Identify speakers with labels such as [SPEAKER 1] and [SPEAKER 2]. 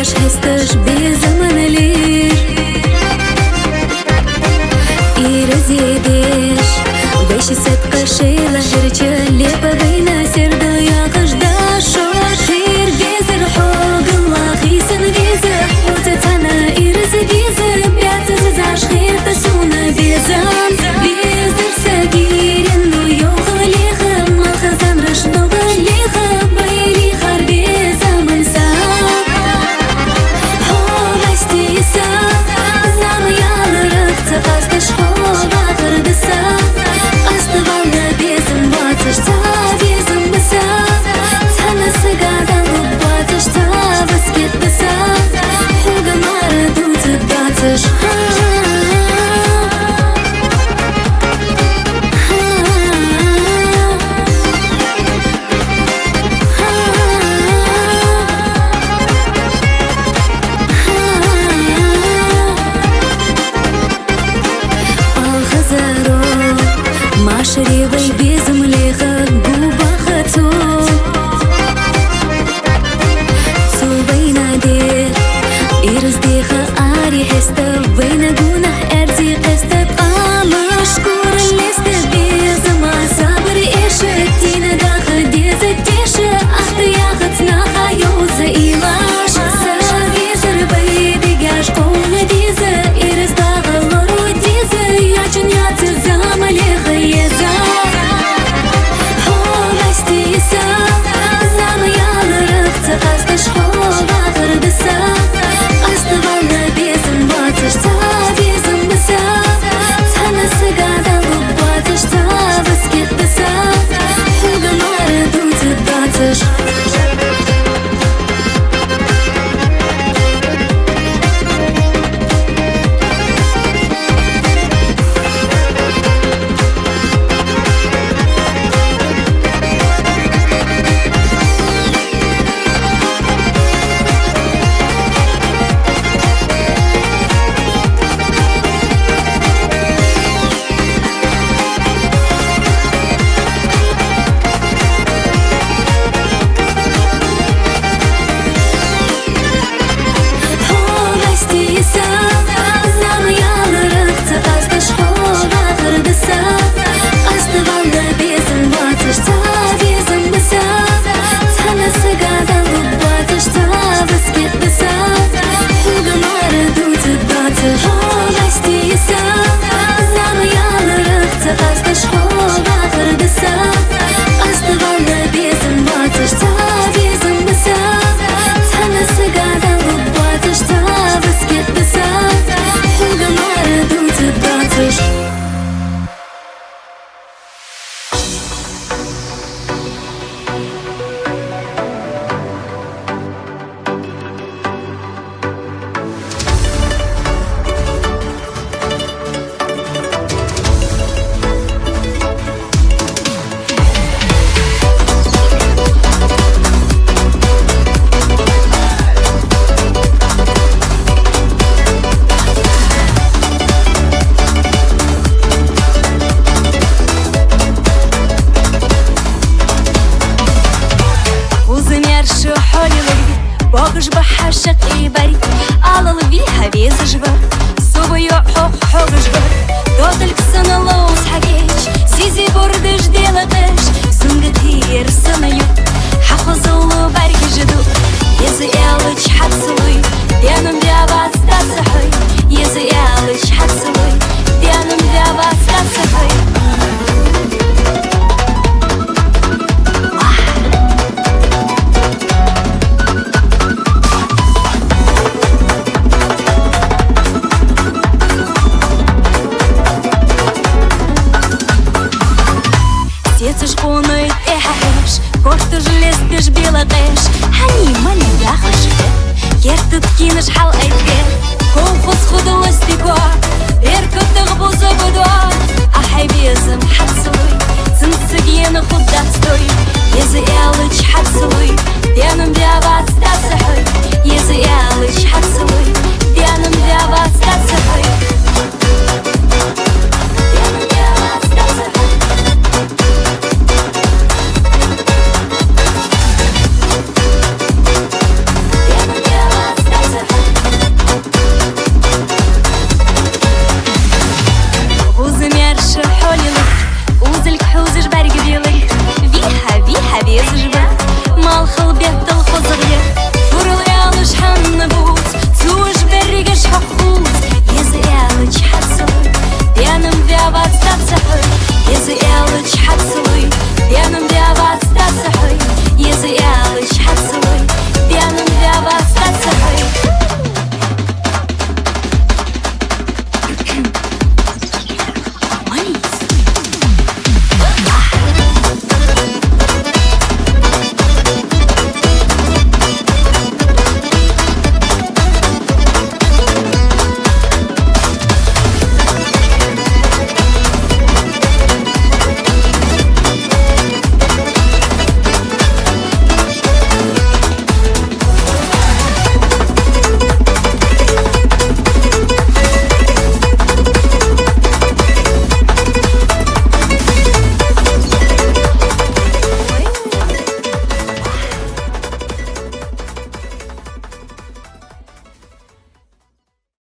[SPEAKER 1] Aš hestaš bezamanalır İrazidеш Beşi set kaşıyla hırçı Lepa bayna serda yakışdaşo Her gezer hoğınla Hıysan gezer Utatana irazı gezer Pyatsız zaş Hırta suna bezan Bezer sagirin Nu yoğun leha Malhazan rışnoga leha Bayli har bezaman sa Машаревой безом леха губа хацу Цувай надер И раздеха ари хеста Вейна гунах эрзи кеста Амаш кура леста безома Сабр эша Тина даха деза теша Ахта яхат снаха Йоза илаш Савезар бейди гяш Коуна деза И раздага лору деза Ячин яцы зама леха еза Богж бахашак и барит Алал виха веза жвар Субою хох жвар Тоталь ксаналоус хагеч Сизи бордыш делатыш Сунгатир санаю Хахузулу барги жиду Езы ялыч хатсылуй Дянам для вас дацахай Езы ялыч хатсылуй Дянам для вас дацахай Кошты железтыш белатыш Хани мани яхашты Кертып киныш хал айтгер Колхоз худылось тико Эркыттык бузы будо Ахай